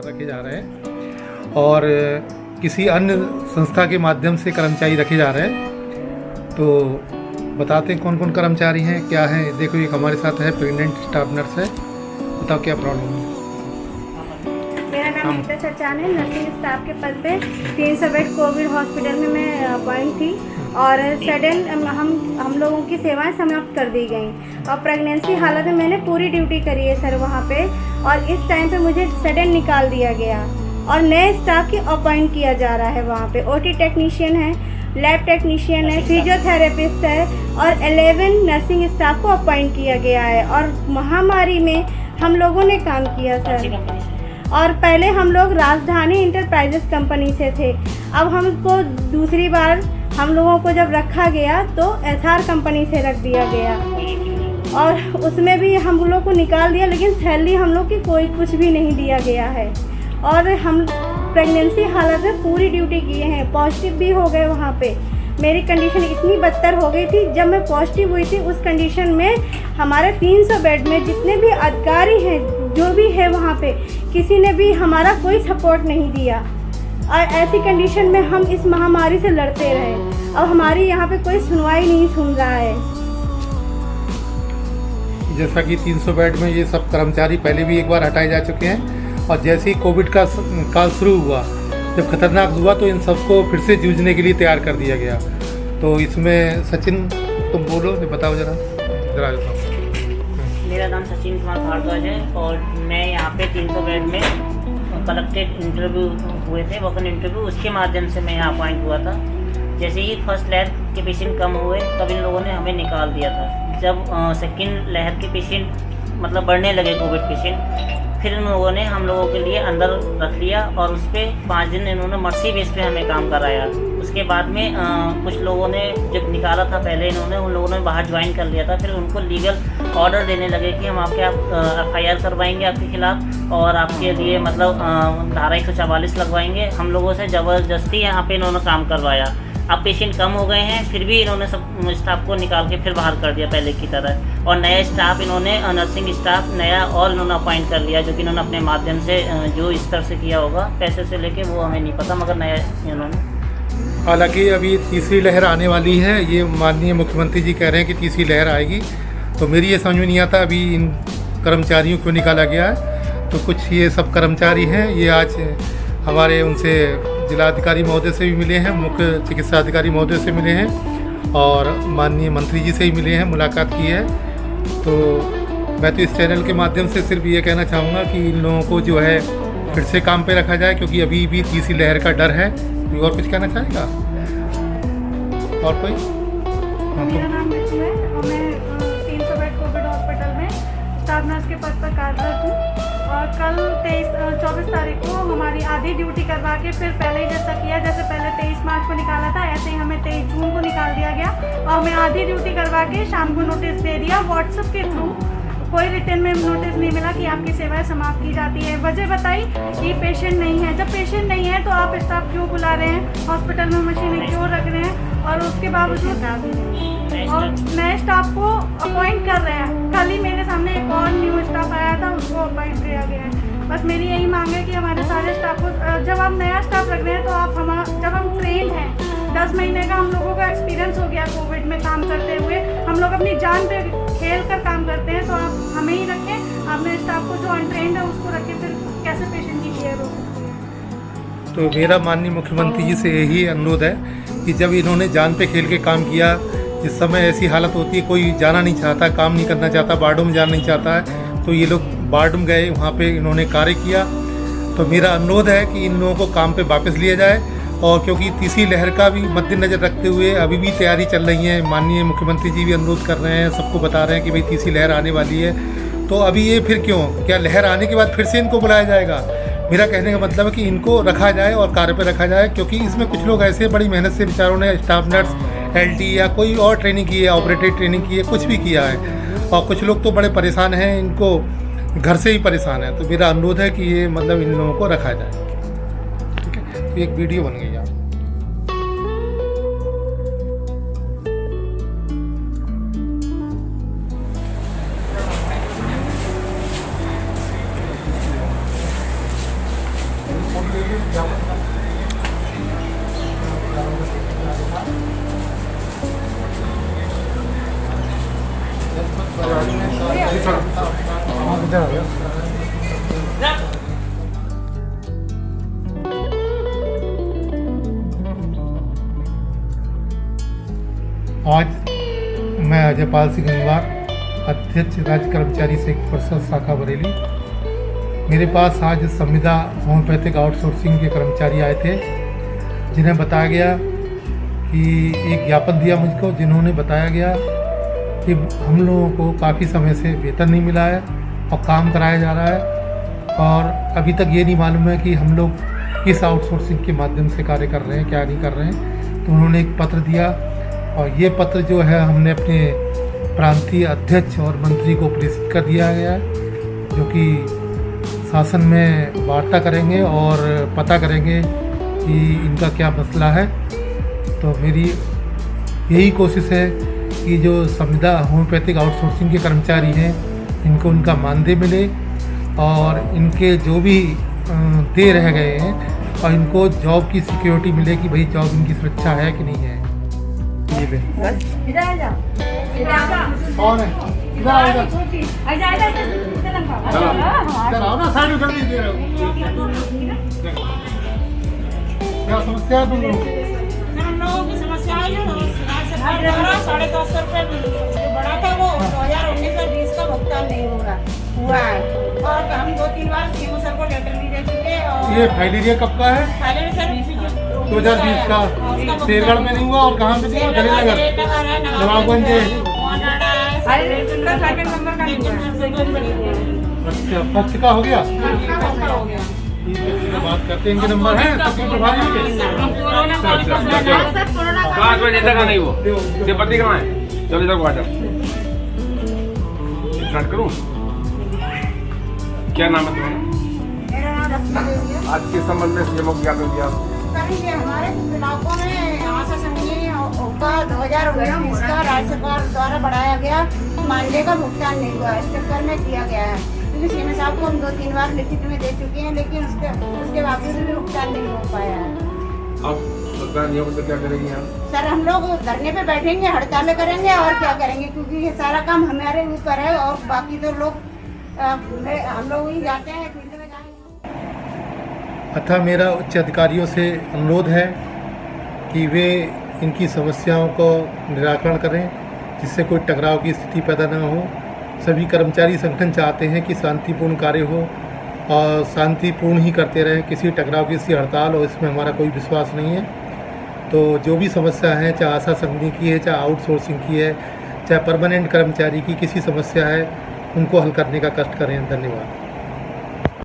रखे जा रहे हैं और किसी अन्य संस्था के माध्यम से कर्मचारी रखे जा रहे हैं। तो बताते हैं कौन कौन कर्मचारी हैं, क्या है। देखो एक हमारे साथ है प्रेग्नेंट स्टाफ नर्स है, बताओ क्या प्रॉब्लम है। मेरा नाम नीता सचान है। नर्सिंग स्टाफ के पद पे 300 बेड कोविड हॉस्पिटल में मैं अपॉइंट थी और सडन हम लोगों की सेवाएं समाप्त कर दी गई और प्रेगनेंसी हालत में मैंने पूरी ड्यूटी करी है सर वहाँ पे, और इस टाइम पे मुझे सडन निकाल दिया गया और नए स्टाफ की अपॉइंट किया जा रहा है। वहाँ पे ओटी टेक्नीशियन है, लैब टेक्नीशियन है, फिजियोथेरेपिस्ट है और 11 नर्सिंग स्टाफ को अपॉइंट किया गया है। और महामारी में हम लोगों ने काम किया सर। और पहले हम लोग राजधानी इंटरप्राइजेस कंपनी से थे, अब हमको दूसरी बार हम लोगों को जब रखा गया तो एसआर कंपनी से रख दिया गया और उसमें भी हम लोग को निकाल दिया, लेकिन सैलरी हम लोग की कोई कुछ भी नहीं दिया गया है। और हम प्रेगनेंसी हालत में पूरी ड्यूटी किए हैं, पॉजिटिव भी हो गए। वहाँ पे मेरी कंडीशन इतनी बदतर हो गई थी, जब मैं पॉजिटिव हुई थी उस कंडीशन में हमारे 300 बेड में जितने भी अधिकारी हैं जो भी है वहाँ पे, किसी ने भी हमारा कोई सपोर्ट नहीं दिया और ऐसी कंडीशन में हम इस महामारी से लड़ते रहे। अब हमारी यहाँ पे कोई सुनवाई नहीं सुन रहा है। जैसा कि 300 बेड में ये सब कर्मचारी पहले भी एक बार हटाए जा चुके हैं और जैसे ही कोविड का काल शुरू हुआ, जब खतरनाक हुआ तो इन सबको फिर से जूझने के लिए तैयार कर दिया गया। तो इसमें सचिन तुम बोलो, बताओ जरा। मेरा नाम सचिन कुमार भारद्वाज है और मैं यहाँ पे 300 बेड में कलेक्टेड इंटरव्यू हुए थे, वोकन इंटरव्यू, उसके माध्यम से मैं यहाँ अपॉइंट हुआ था। जैसे ही फर्स्ट लहर के पेशेंट कम हुए तब इन लोगों ने हमें निकाल दिया था। जब सेकेंड लहर के पेशेंट मतलब बढ़ने लगे कोविड पेशेंट, फिर इन लोगों ने हम लोगों के लिए अंदर रख लिया और उस पर 5 दिन इन्होंने मर्सी बेस पे हमें काम कराया। उसके बाद में कुछ लोगों ने जब निकाला था पहले इन्होंने, उन लोगों ने बाहर ज्वाइन कर लिया था। फिर उनको लीगल ऑर्डर देने लगे कि हम आपके FIR करवाएंगे आपके खिलाफ और आपके लिए मतलब धारा 144 लगवाएंगे। हम लोगों से ज़बरदस्ती यहाँ पे इन्होंने काम करवाया। अब पेशेंट कम हो गए हैं, फिर भी इन्होंने सब स्टाफ को निकाल के फिर बाहर कर दिया पहले की तरह, और नया स्टाफ इन्होंने नर्सिंग स्टाफ नया और इन्होंने अपॉइंट कर लिया, जो कि इन्होंने अपने माध्यम से जो इस तरह से किया होगा पैसे से लेके, वो हमें नहीं पता, मगर नया इन्होंने। हालांकि अभी तीसरी लहर आने वाली है, ये माननीय मुख्यमंत्री जी कह रहे हैं कि तीसरी लहर आएगी, तो मेरी ये समझ में नहीं आता अभी इन कर्मचारियों को निकाला गया है। तो कुछ ये सब कर्मचारी हैं, ये आज हमारे उनसे जिलाधिकारी महोदय से भी मिले हैं, मुख्य चिकित्सा अधिकारी महोदय से मिले हैं और माननीय मंत्री जी से ही मिले हैं, मुलाकात की है। तो मैं तो इस चैनल के माध्यम से सिर्फ ये कहना चाहूँगा कि इन लोगों को जो है फिर से काम पे रखा जाए, क्योंकि अभी भी तीसरी लहर का डर है। कोई और कुछ कहना चाहेगा? और कोई? मेरा नाम मिठू है और मैं 300 बेड कोविड हॉस्पिटल में स्टाफ नर्स के पद पर कार्यरत हूँ। और कल 24 तारीख को हमारी आधी ड्यूटी करवा के फिर पहले ही जैसा किया, जैसे पहले 23 मार्च को निकाला था, ऐसे ही हमें 23 जून को निकाल दिया गया और हमें आधी ड्यूटी करवा के शाम को नोटिस दे दिया व्हाट्सएप के थ्रू। कोई रिटर्न में नोटिस नहीं मिला कि आपकी सेवाएं समाप्त की जाती है। वजह बताई कि पेशेंट नहीं है। जब पेशेंट नहीं है तो आप स्टाफ क्यों बुला रहे हैं, हॉस्पिटल में मशीनें क्यों रख रहे हैं और उसके बावजूद और नए स्टाफ को अपॉइंट कर रहे हैं। कल ही मेरे सामने एक और न्यू स्टाफ आया था, उसको अपॉइंट किया गया है। बस मेरी यही मांग है कि हमारे सारे स्टाफ को, जब आप नया स्टाफ रख रहे हैं तो आप जब हम ट्रेंड हैं, 10 महीने का हम लोगों का एक्सपीरियंस हो गया कोविड में काम करते हुए, हम लोग अपनी जान पे खेल कर काम करते हैं, तो आप हमें ही रखें। अपने स्टाफ को जो अनट्रेंड है उसको रखें, फिर कैसे पेशेंट की केयर हो सकती है। तो मेरा माननीय मुख्यमंत्री जी से यही अनुरोध है कि जब इन्होंने जान पे खेल के काम किया, जिस समय ऐसी हालत होती है कोई जाना नहीं चाहता, काम नहीं करना चाहता, वार्डों में जाना नहीं चाहता है, तो ये लोग वार्ड में गए, वहाँ पे इन्होंने कार्य किया। तो मेरा अनुरोध है कि इन लोगों को काम पे वापस लिया जाए, और क्योंकि तीसरी लहर का भी मद्देनज़र रखते हुए अभी भी तैयारी चल रही है, माननीय मुख्यमंत्री जी भी अनुरोध कर रहे हैं, सबको बता रहे हैं कि भाई तीसरी लहर आने वाली है। तो अभी ये फिर क्यों, क्या लहर आने के बाद फिर से इनको बुलाया जाएगा? मेरा कहने का मतलब है कि इनको रखा जाए और कार्य पर रखा जाए, क्योंकि इसमें कुछ लोग ऐसे बड़ी मेहनत से बेचारों ने स्टाफ नर्स LT या कोई और ट्रेनिंग की है, ऑपरेटिव ट्रेनिंग की है, कुछ भी किया है, और कुछ लोग तो बड़े परेशान हैं, इनको घर से ही परेशान है। तो मेरा अनुरोध है कि ये मतलब इन लोगों को रखा जाए। ठीक है, तो एक वीडियो बन गई यहाँ। आज मैं अजयपाल सिंह गंगवार, अध्यक्ष राज्य कर्मचारी संघ परिषद शाखा बरेली। मेरे पास आज संविदा होम्योपैथिक आउटसोर्सिंग के कर्मचारी आए थे, जिन्हें बताया गया कि एक ज्ञापन दिया मुझको, जिन्होंने बताया गया कि हम लोगों को काफ़ी समय से वेतन नहीं मिला है और काम कराया जा रहा है, और अभी तक ये नहीं मालूम है कि हम लोग किस आउटसोर्सिंग के माध्यम से कार्य कर रहे हैं, क्या नहीं कर रहे हैं। तो उन्होंने एक पत्र दिया, और ये पत्र जो है हमने अपने प्रांतीय अध्यक्ष और मंत्री को प्रेषित कर दिया गया है, जो कि शासन में वार्ता करेंगे और पता करेंगे कि इनका क्या मसला है। तो मेरी यही कोशिश है कि जो संविदा होम्योपैथिक आउटसोर्सिंग के कर्मचारी हैं, इनको उनका मानदेय मिले, और इनके जो भी दे रह गए हैं, और इनको जॉब की सिक्योरिटी मिले कि भाई जॉब इनकी सुरक्षा है कि नहीं है। ये ले कौन है? इधर आओ, इधर आओ ना, साइड उधर नहीं दे रहे हो। क्या समस्या है तुम लोगों की? हम लोगों की समस्या है जो सरकार द्वारा 250 रुपये जो बढ़ा था वो 2019-20 का भुगतान नहीं हुआ है, और हम 2-3 बार सीएम सर को लेटर भी दे चुके। और ये फाइलेरिया कब का है? फाइलेरिया सर 2020 का। शेरगढ़ में नहीं हुआ, और कहाँ पे नहीं हुआ? गरीनगर, नवाबगंज। अच्छा, फर्स्ट का हो गया। ठीक है, बात करते हैं। इनके नंबर हैं सबके प्रभारी के? 5 बजे तक नहीं वो पति कहाँ है? चलो इधर को आ जाओ, स्टार्ट करूँ। क्या नाम है तुम्हारा? आज के संबंध में सीएमओ को क्या कर दिया? हमारे इलाकों में आशा संघी का 2019 का राज्य सरकार द्वारा बढ़ाया गया मानदेय का भुगतान नहीं हुआ, इस चक्कर में किया गया है। क्योंकि सीएम साहब को हम 2-3 बार लिखित में दे चुके हैं, लेकिन उसके बावजूद भी भुगतान नहीं हो पाया है। अब सरकार नहीं होगी तो क्या करेंगे आप? सर, हम लोग धरने पे बैठेंगे, हड़ताल करेंगे, और क्या करेंगे, क्योंकि ये सारा काम हमारे ऊपर है, और बाकी तो लोग हम लोग ही जाते हैं, फील्ड में जाएंगे। अतः मेरा उच्च अधिकारियों से अनुरोध है कि वे इनकी समस्याओं को निराकरण करें, जिससे कोई टकराव की स्थिति पैदा न हो। सभी कर्मचारी संगठन चाहते हैं कि शांतिपूर्ण कार्य हो, और शांतिपूर्ण ही करते रहें। किसी टकराव, किसी हड़ताल और इसमें हमारा कोई विश्वास नहीं है। तो जो भी समस्या है, चाहे आशा संघ की है, चाहे आउटसोर्सिंग की है, चाहे परमानेंट कर्मचारी की किसी समस्या है, उनको हल करने का कष्ट करें। धन्यवाद।